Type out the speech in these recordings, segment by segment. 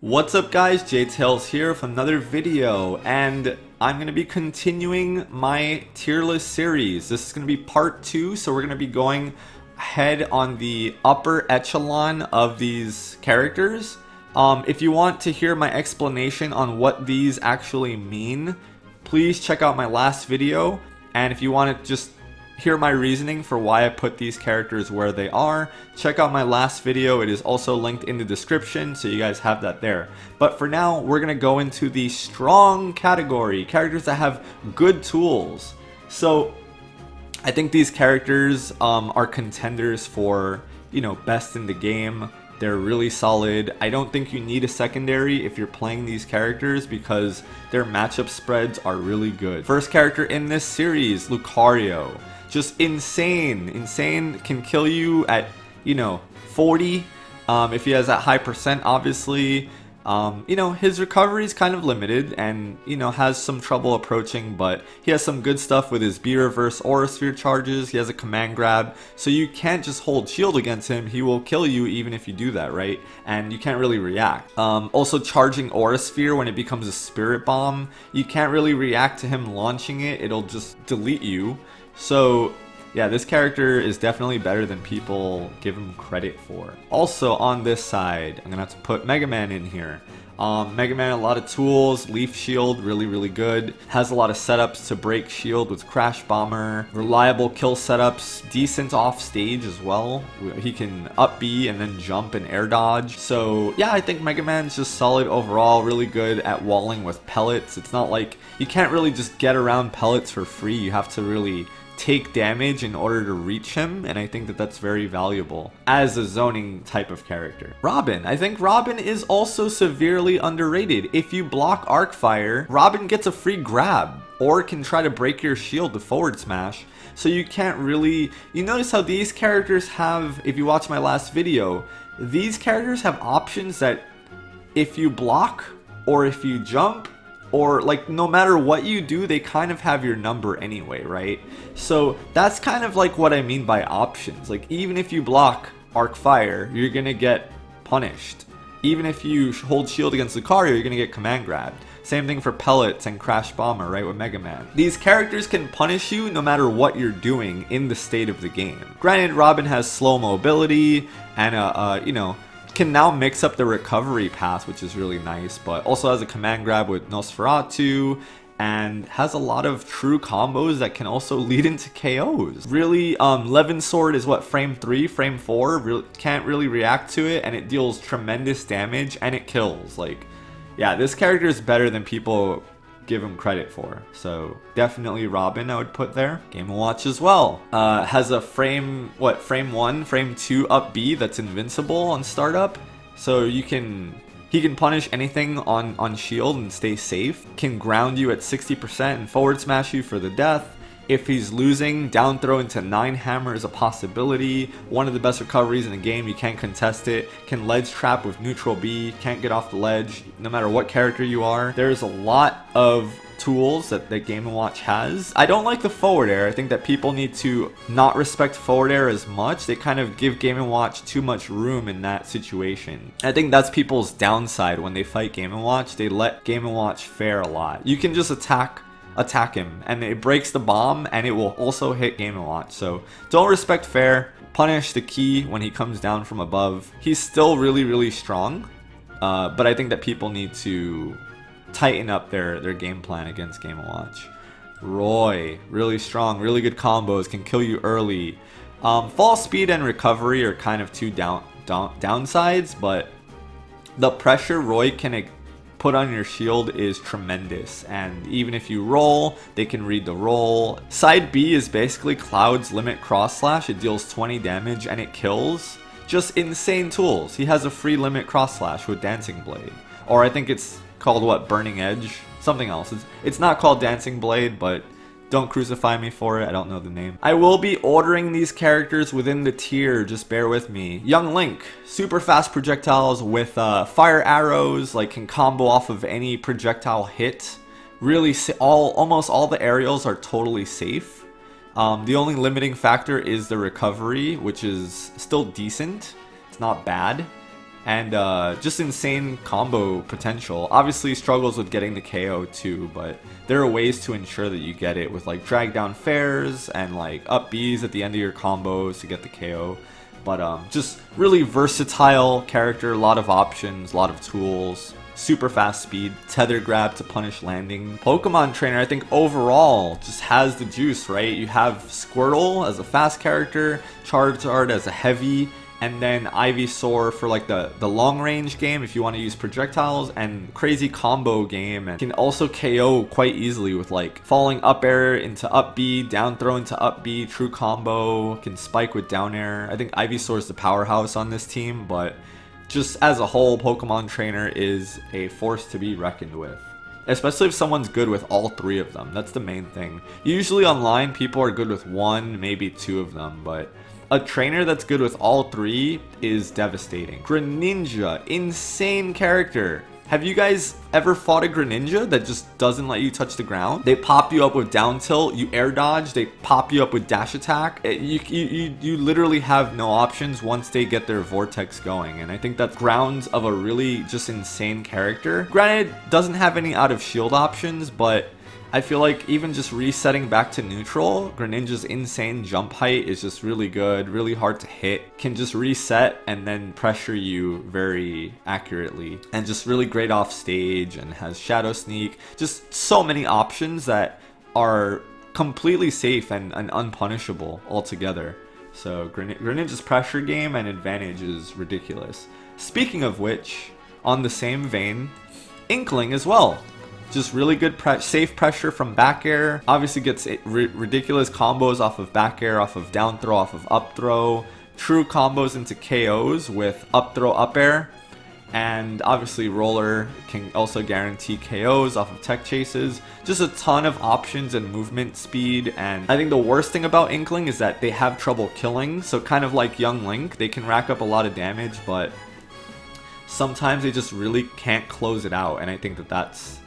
What's up guys, Jtails here with another video, and I'm going to be continuing my tier list series. This is going to be part 2, so we're going to be going ahead on the upper echelon of these characters. If you want to hear my explanation on what these actually mean, please check out my last video, and if you want to just hear my reasoning for why I put these characters where they are, check out my last video. It is also linked in the description, so you guys have that there. But for now, we're going to go into the strong category, characters that have good tools. So I think these characters are contenders for, best in the game. They're really solid. I don't think you need a secondary if you're playing these characters because their matchup spreads are really good. First character in this series, Lucario. Just insane. Insane, can kill you at, 40. If he has that high percent, obviously. His recovery is kind of limited and, has some trouble approaching, but he has some good stuff with his B-reverse Aura Sphere charges. He has a command grab, so you can't just hold shield against him. He will kill you even if you do that, right? And you can't really react. Also, charging Aura Sphere when it becomes a Spirit Bomb, you can't really react to him launching it. It'll just delete you. So yeah, this character is definitely better than people give him credit for. Also on this side, I'm gonna have to put Mega Man in here. Mega Man, a lot of tools. Leaf Shield, really good. Has a lot of setups to break shield with Crash Bomber. Reliable kill setups. Decent off stage as well. He can up B and then jump and air dodge. So yeah, I think Mega Man's just solid overall. Really good at walling with pellets. It's not like you can't really just get around pellets for free. You have to really take damage in order to reach him, and I think that that's very valuable as a zoning type of character. Robin. I think Robin is also severely underrated. If you block Arc Fire, Robin gets a free grab or can try to break your shield to forward smash, so you can't really... You notice how these characters have, if you watch my last video, these characters have options that if you block or if you jump, or like no matter what you do, they kind of have your number anyway, right? So that's kind of like what I mean by options. Like even if you block Arc Fire, you're gonna get punished. Even if you hold shield against Lucario, you're gonna get command grabbed. Same thing for pellets and Crash Bomber, right, with Mega Man. These characters can punish you no matter what you're doing in the state of the game. Granted, Robin has slow mobility and can now mix up the recovery path, which is really nice, but also has a command grab with Nosferatu and has a lot of true combos that can also lead into KOs. Really, Levin Sword is what, frame 3, frame 4, can't really react to it, and it deals tremendous damage and it kills. Like, yeah, this character is better than people give him credit for. So definitely Robin I would put there. Game & Watch as well. Has a frame 1, frame 2 up B that's invincible on startup. So he can punish anything on shield and stay safe. Can ground you at 60% and forward smash you for the death. If he's losing, down throw into 9 hammer is a possibility. One of the best recoveries in the game, you can't contest it. Can ledge trap with neutral B, can't get off the ledge no matter what character you are. There's a lot of tools that Game & Watch has. I don't like the forward air. I think that people need to not respect forward air as much. They kind of give Game & Watch too much room in that situation. I think that's people's downside when they fight Game & Watch. They let Game & Watch fare a lot. You can just attack him and it breaks the bomb and it will also hit Game & Watch. So don't respect fair. Punish the key when he comes down from above. He's still really strong, but I think that people need to tighten up their game plan against Game & Watch. Roy, really strong, really good combos, can kill you early. Fall speed and recovery are kind of two downsides, but the pressure Roy can put on your shield is tremendous, and even if you roll, they can read the roll. Side B is basically Cloud's limit cross slash. It deals 20 damage and it kills. Just insane tools. He has a free limit cross slash with Dancing Blade, or I think it's called what, Burning Edge, something else. It's not called Dancing Blade, but don't crucify me for it, I don't know the name. I will be ordering these characters within the tier, just bear with me. Young Link, super fast projectiles with fire arrows, like can combo off of any projectile hit. Really, almost all the aerials are totally safe. The only limiting factor is the recovery, which is still decent. It's not bad. And just insane combo potential. Obviously struggles with getting the KO too, but there are ways to ensure that you get it with like drag down fairs and like up Bs at the end of your combos to get the KO. But just really versatile character, a lot of options, a lot of tools, super fast speed, tether grab to punish landing. Pokemon Trainer, I think overall just has the juice, right? You have Squirtle as a fast character, Charizard as a heavy, and then Ivysaur for like the long range game if you want to use projectiles, and crazy combo game, and can also KO quite easily with like falling up air into up B, down throw into up B, true combo, can spike with down air. I think Ivysaur is the powerhouse on this team, but just as a whole, Pokemon Trainer is a force to be reckoned with. Especially if someone's good with all three of them. That's the main thing. Usually online, people are good with one, maybe two of them, but a trainer that's good with all three is devastating. Greninja, insane character. Have you guys ever fought a Greninja that just doesn't let you touch the ground? They pop you up with down tilt, you air dodge, they pop you up with dash attack. You literally have no options once they get their vortex going, and I think that's grounds of a really just insane character. Granted, doesn't have any out of shield options, but I feel like even just resetting back to neutral, Greninja's insane jump height is just really good, really hard to hit, can just reset and then pressure you very accurately, and just really great off stage, and has Shadow Sneak, just so many options that are completely safe and unpunishable altogether. So Greninja's pressure game and advantage is ridiculous. Speaking of which, on the same vein, Inkling as well. Just really good safe pressure from back air. Obviously gets ridiculous combos off of back air, off of down throw, off of up throw. True combos into KOs with up throw, up air. And obviously Roller can also guarantee KOs off of tech chases. Just a ton of options and movement speed. And I think the worst thing about Inkling is that they have trouble killing. So kind of like Young Link, they can rack up a lot of damage, but sometimes they just really can't close it out. And I think that that's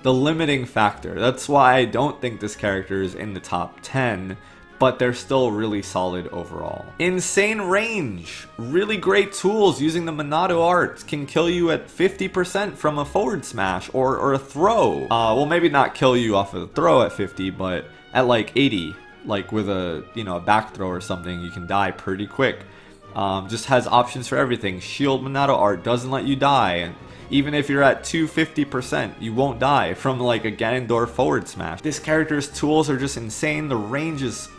the limiting factor. That's why I don't think this character is in the top 10, but they're still really solid overall. Insane range, really great tools using the Monado art, can kill you at 50% from a forward smash or a throw. Well, maybe not kill you off of a throw at 50, but at like 80, like with a, you know, a back throw or something, you can die pretty quick. Just has options for everything. Shield Monado art doesn't let you die, and even if you're at 250%, you won't die from like a Ganondorf forward smash. This character's tools are just insane. The range is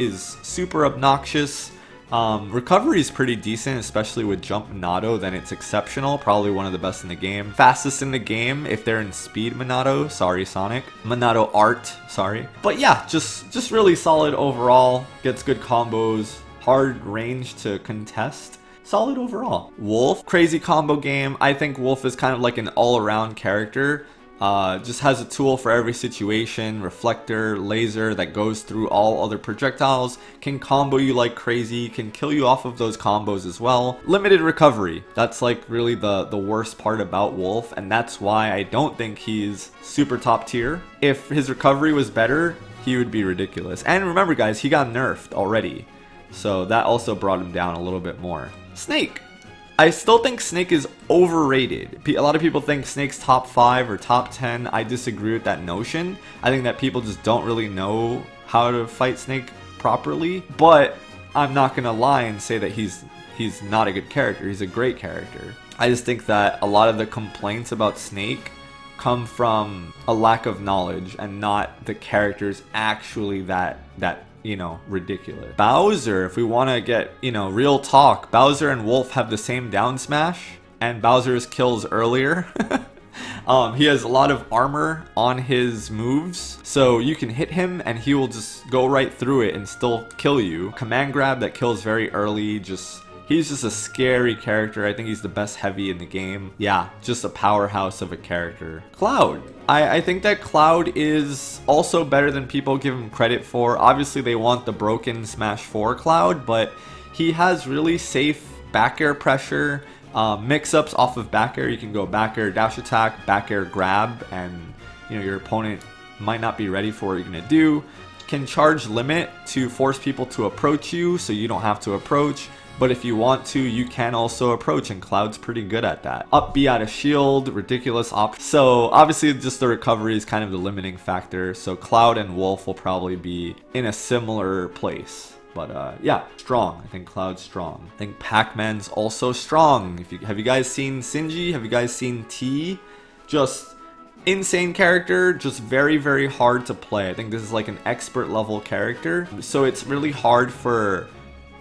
super obnoxious. Recovery is pretty decent, especially with Jump Monado, then it's exceptional. Probably one of the best in the game. Fastest in the game if they're in Speed Monado. Sorry, Sonic. Monado art, sorry. But yeah, just really solid overall. Gets good combos. Hard range to contest. Solid overall. Wolf, crazy combo game. I think Wolf is kind of like an all-around character. Just has a tool for every situation. Reflector, laser that goes through all other projectiles. Can combo you like crazy. Can kill you off of those combos as well. Limited recovery. That's like really the worst part about Wolf. And that's why I don't think he's super top tier. If his recovery was better, he would be ridiculous. And remember guys, he got nerfed already. So that also brought him down a little bit more. Snake. I still think Snake is overrated. A lot of people think Snake's top 5 or top 10. I disagree with that notion. I think that people just don't really know how to fight Snake properly. But I'm not gonna lie and say that he's not a good character. He's a great character. I just think that a lot of the complaints about Snake come from a lack of knowledge and not the characters actually that you know, ridiculous. Bowser, if we want to get, you know, real talk, Bowser and Wolf have the same down smash, and Bowser's kills earlier. He has a lot of armor on his moves, so you can hit him and he will just go right through it and still kill you. Command grab that kills very early, he's just a scary character. I think he's the best heavy in the game. Yeah, just a powerhouse of a character. Cloud. I think that Cloud is also better than people give him credit for. Obviously, they want the broken Smash 4 Cloud, but he has really safe back air pressure. Mix-ups off of back air. You can go back air dash attack, back air grab, and you know your opponent might not be ready for what you're going to do. Can charge limit to force people to approach you so you don't have to approach. But if you want to, you can also approach, and Cloud's pretty good at that. Up B out of shield, ridiculous op. So obviously just the recovery is kind of the limiting factor. So Cloud and Wolf will probably be in a similar place. But yeah, strong. I think Cloud's strong. I think Pac-Man's also strong. Have you guys seen Sinji? Have you guys seen T? Just insane character, just very, very hard to play. I think this is like an expert level character. So it's really hard for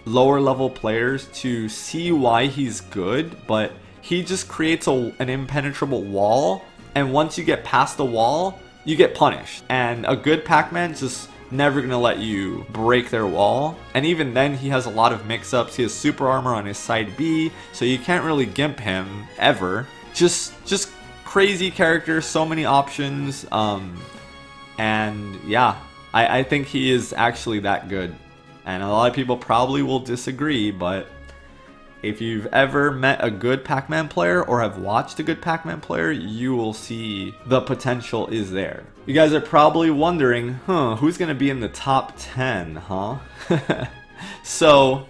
lower level players to see why he's good, but he just creates an impenetrable wall, and once you get past the wall, you get punished. And a good Pac-Man just never gonna let you break their wall. And even then, he has a lot of mix-ups. He has super armor on his side B, so you can't really gimp him ever. Just crazy character, so many options. And yeah, I think he is actually that good. And a lot of people probably will disagree, but if you've ever met a good Pac-Man player or have watched a good Pac-Man player, you will see the potential is there. You guys are probably wondering, who's gonna be in the top 10, huh? So,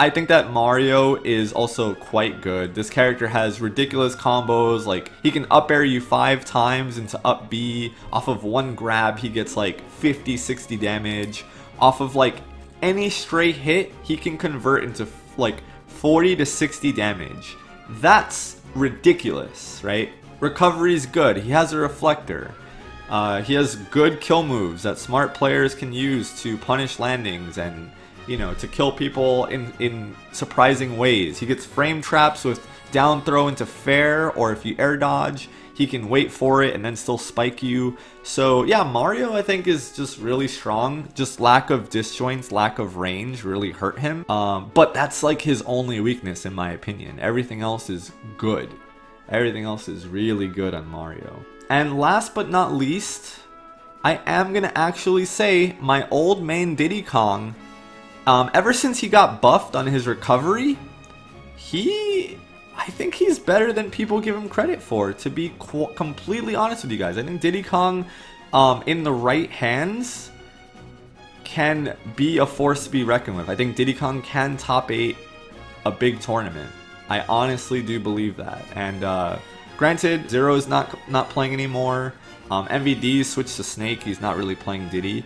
I think that Mario is also quite good. This character has ridiculous combos, like he can up air you 5 times into up B. Off of one grab, he gets like 50, 60 damage. Off of like any stray hit, he can convert into like 40 to 60 damage. That's ridiculous, right? Recovery is good. He has a reflector. He has good kill moves that smart players can use to punish landings and, you know, to kill people in surprising ways. He gets frame traps with down throw into fair, or if you air dodge, he can wait for it and then still spike you. So yeah, Mario I think is just really strong. Just lack of disjoints, lack of range really hurt him. But that's like his only weakness in my opinion. Everything else is good. Everything else is really good on Mario. And last but not least, I am gonna actually say my old main Diddy Kong, ever since he got buffed on his recovery, I think he's better than people give him credit for, to be completely honest with you guys. I think Diddy Kong, in the right hands, can be a force to be reckoned with. I think Diddy Kong can top 8 a big tournament. I honestly do believe that. And granted, Zero is not playing anymore. MVD switched to Snake. He's not really playing Diddy.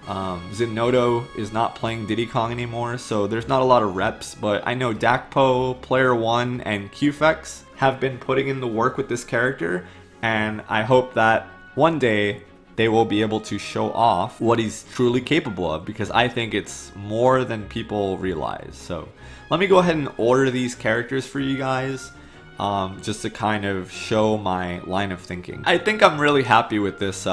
Zenodo is not playing Diddy Kong anymore, so there's not a lot of reps, but I know Dakpo, Player One, and Qfex have been putting in the work with this character, and I hope that one day they will be able to show off what he's truly capable of, because I think it's more than people realize. So let me go ahead and order these characters for you guys. Just to kind of show my line of thinking. I think I'm really happy with this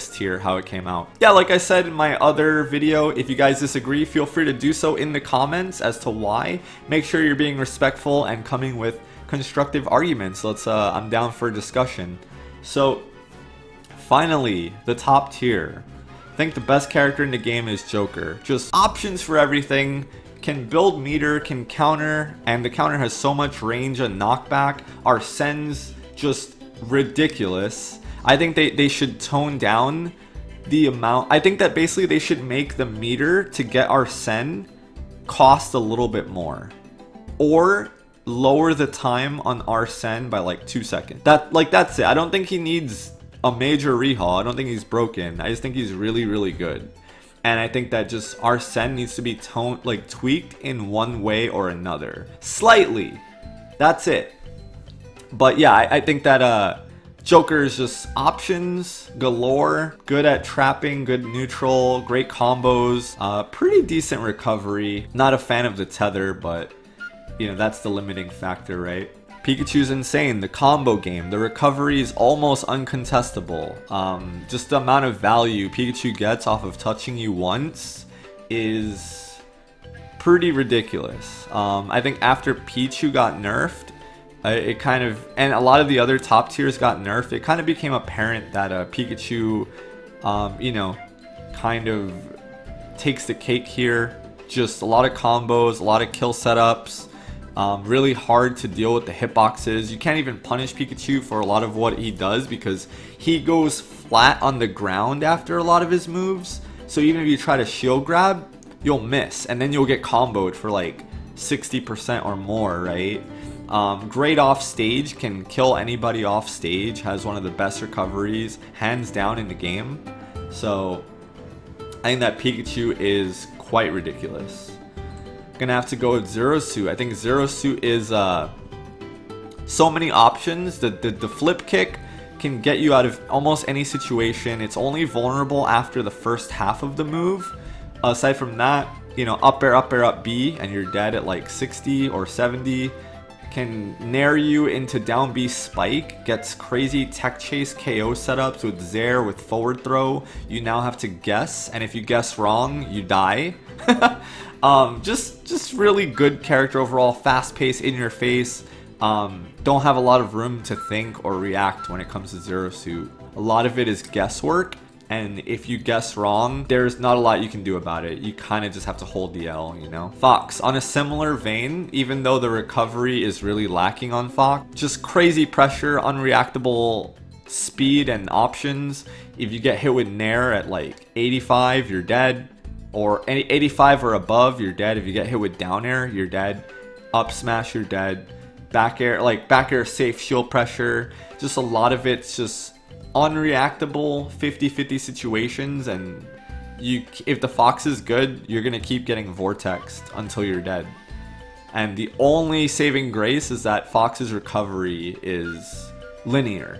tier, how it came out. Yeah, like I said in my other video, if you guys disagree, feel free to do so in the comments as to why. Make sure you're being respectful and coming with constructive arguments. I'm down for discussion. So, finally, the top tier. I think the best character in the game is Joker. Just options for everything. Can build meter, can counter, and the counter has so much range and knockback. Arsene's just ridiculous. I think they should tone down the amount. I think that basically they should make the meter to get Arsene cost a little bit more, or lower the time on Arsene by like 2 seconds. That's it. I don't think he needs a major rehaul. I don't think he's broken. I just think he's really, really good. And I think that just Arsene needs to be tweaked in one way or another. Slightly. That's it. But yeah, I think that Joker is just options galore. Good at trapping, good neutral, great combos. Pretty decent recovery. Not a fan of the tether, but you know, that's the limiting factor, right? Pikachu's insane. The combo game, the recovery is almost uncontestable. Just the amount of value Pikachu gets off of touching you once is pretty ridiculous. I think after Pichu got nerfed, it kind of, and a lot of the other top tiers got nerfed, it kind of became apparent that Pikachu, you know, kind of takes the cake here. Just a lot of combos, a lot of kill setups. Really hard to deal with the hitboxes. You can't even punish Pikachu for a lot of what he does because he goes flat on the ground after a lot of his moves. So even if you try to shield grab, you'll miss, and then you'll get comboed for like 60% or more, right? Great off stage, can kill anybody off stage, has one of the best recoveries, hands down in the game. So I think that Pikachu is quite ridiculous. Gonna have to go with Zero Suit. I think Zero Suit is so many options. The flip kick can get you out of almost any situation. It's only vulnerable after the first half of the move. Aside from that, you know, up air, up B, and you're dead at like 60 or 70. Can nair you into down B spike. Gets crazy tech chase KO setups with Zair with forward throw. You now have to guess, and if you guess wrong, you die. Just really good character overall. Fast pace, in your face. Don't have a lot of room to think or react when it comes to Zero Suit. A lot of it is guesswork, and if you guess wrong, there's not a lot you can do about it. You kind of just have to hold the L, you know? Fox, on a similar vein, even though the recovery is really lacking on Fox, just crazy pressure, unreactable speed and options. If you get hit with Nair at like 85, you're dead. Or 85 or above, you're dead. If you get hit with down air, you're dead. Up smash, you're dead. Back air safe, shield pressure. Just a lot of it's just unreactable 50-50 situations, and if the Fox is good, you're gonna keep getting vortexed until you're dead. And the only saving grace is that Fox's recovery is linear,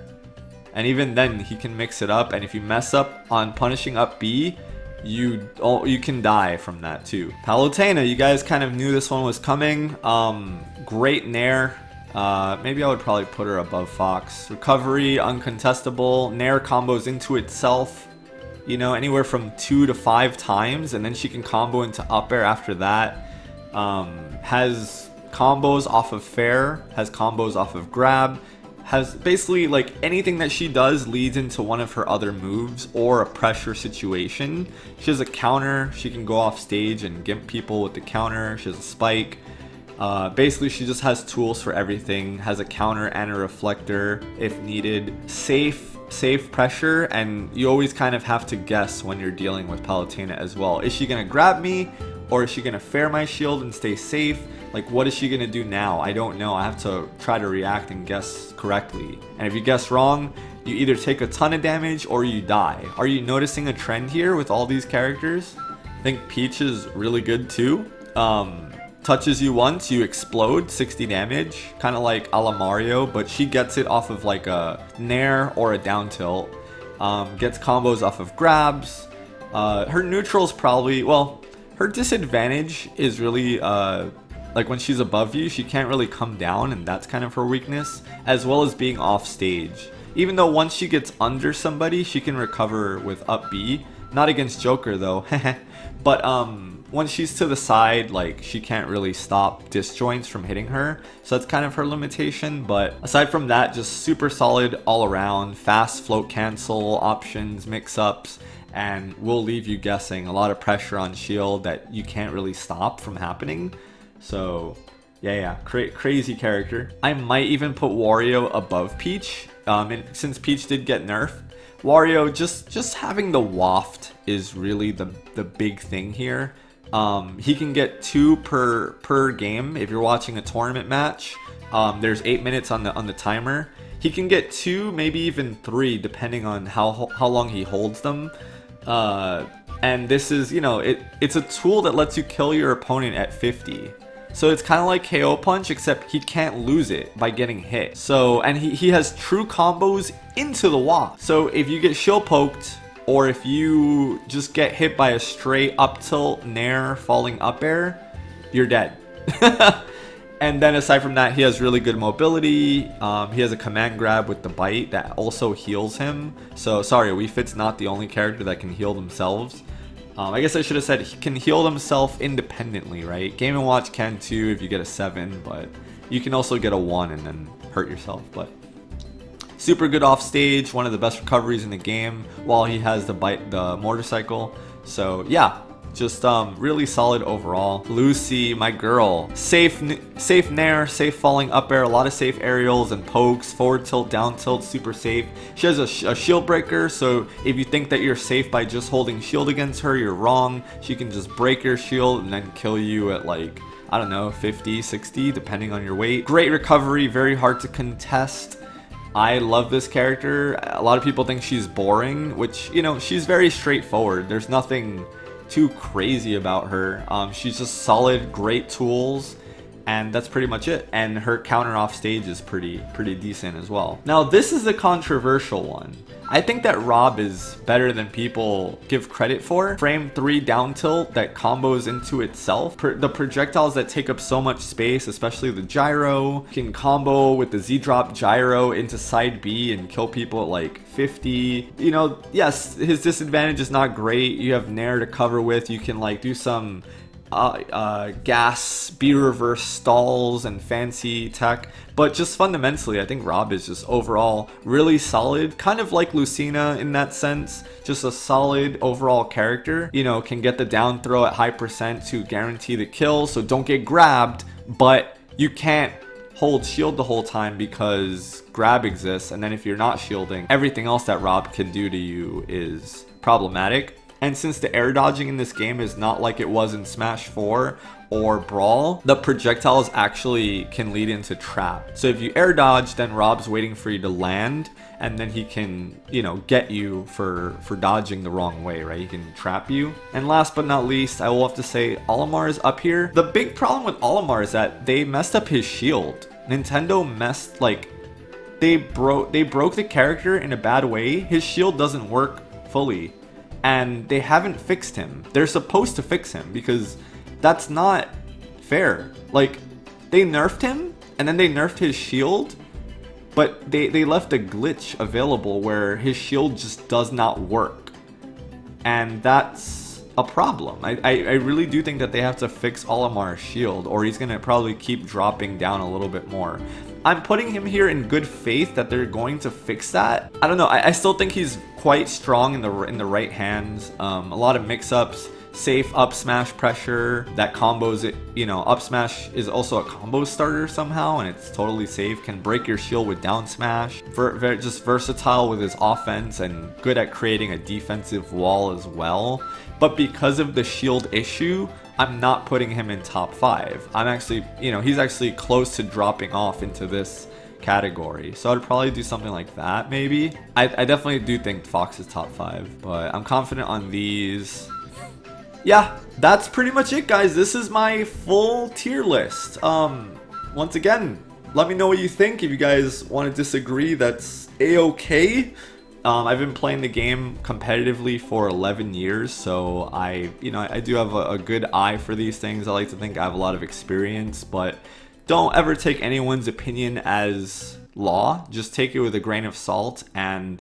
and even then he can mix it up, and if you mess up on punishing up B, you can die from that too. Palutena, you guys kind of knew this one was coming. Great Nair. Maybe I would probably put her above Fox. Recovery, uncontestable. Nair combos into itself, you know, anywhere from 2 to 5 times, and then she can combo into up air after that. Has combos off of fair, has combos off of grab, has basically like anything that she does leads into one of her other moves or a pressure situation. She has a counter, she can go off stage and gimp people with the counter. She has a spike. Basically she just has tools for everything, has a counter and a reflector if needed. Safe pressure, and you always kind of have to guess when you're dealing with Palutena as well. Is she gonna grab me, or is she gonna fair my shield and stay safe? Like, what is she gonna do now? I don't know. I have to try to react and guess correctly. And if you guess wrong, you either take a ton of damage or you die. Are you noticing a trend here with all these characters? I think Peach is really good too. Touches you once, you explode, 60 damage. Kind of like Alomar, but she gets it off of like a Nair or a down tilt. Gets combos off of grabs. Her neutral's probably, well, her disadvantage is really like when she's above you, she can't really come down, and that's kind of her weakness, as well as being off stage. Even though once she gets under somebody, she can recover with up B. Not against Joker though, but when she's to the side, like, she can't really stop disjoints from hitting her, so that's kind of her limitation. But aside from that, just super solid all around. Fast float cancel options, mix-ups, and will leave you guessing. A lot of pressure on shield that you can't really stop from happening. So yeah, crazy character. I might even put Wario above Peach, and since Peach did get nerfed. Wario, just having the waft is really the big thing here. He can get 2 per game. If you're watching a tournament match, there's 8 minutes on the timer. He can get 2, maybe even 3, depending on how long he holds them. And this is, you know, it's a tool that lets you kill your opponent at 50. So it's kind of like KO Punch, except he can't lose it by getting hit. So, and he has true combos into the wall. So if you get shield poked, or if you just get hit by a straight up tilt, Nair, falling up air, you're dead. And then aside from that, he has really good mobility. He has a command grab with the bite that also heals him. So sorry, Wii Fit's not the only character that can heal themselves. I guess I should have said he can heal himself independently, right? Game & Watch can too if you get a 7, but you can also get a 1 and then hurt yourself. But super good off stage, one of the best recoveries in the game while he has the motorcycle. So yeah, just really solid overall. Lucy, my girl, safe Nair, safe falling up air, a lot of safe aerials and pokes, forward tilt, down tilt, super safe. She has a shield breaker, so if you think that you're safe by just holding shield against her, you're wrong. She can just break your shield and then kill you at like I don't know, 50, 60, depending on your weight. Great recovery, very hard to contest. I love this character. A lot of people think she's boring, which, you know, she's very straightforward. There's nothing too crazy about her. She's just solid, great tools, and that's pretty much it. And her counter off stage is pretty decent as well. Now, this is the controversial one. I think that Rob is better than people give credit for. Frame 3 down tilt that combos into itself. The projectiles that take up so much space, especially the gyro, can combo with the Z-drop gyro into side B and kill people at like 50. You know, yes, his disadvantage is not great. You have Nair to cover with. You can like do some gas B reverse stalls and fancy tech, but just fundamentally I think Rob is just overall really solid, kind of like Lucina in that sense, just a solid overall character. You know, can get the down throw at high percent to guarantee the kill, so don't get grabbed, but you can't hold shield the whole time because grab exists, and then if you're not shielding, everything else that Rob can do to you is problematic. And since the air dodging in this game is not like it was in Smash 4 or Brawl, the projectiles actually can lead into trap. So if you air dodge, then Rob's waiting for you to land, and then he can, you know, get you for dodging the wrong way, right? He can trap you. And last but not least, I will have to say Alomar is up here. The big problem with Alomar is that they messed up his shield. Nintendo messed, like, they broke the character in a bad way. His shield doesn't work fully, and they haven't fixed him. They're supposed to fix him because that's not fair. Like, they nerfed him and then they nerfed his shield, but they left a glitch available where his shield just does not work, and that's a problem. I really do think that they have to fix Olomar's shield, or he's gonna probably keep dropping down a little bit more. I'm putting him here in good faith that they're going to fix that. I don't know. I still think he's quite strong in the right hands. A lot of mix-ups, safe up smash pressure that combos it. You know, up smash is also a combo starter somehow, and it's totally safe. Can break your shield with down smash. Just versatile with his offense and good at creating a defensive wall as well. But because of the shield issue, I'm not putting him in top 5. I'm actually, you know, he's actually close to dropping off into this category. So I'd probably do something like that, maybe. I definitely do think Fox is top 5, but I'm confident on these. Yeah, that's pretty much it, guys. This is my full tier list. Once again, let me know what you think. If you guys want to disagree, that's a-okay. I've been playing the game competitively for 11 years, so I do have a good eye for these things. I like to think I have a lot of experience, but don't ever take anyone's opinion as law. Just take it with a grain of salt, and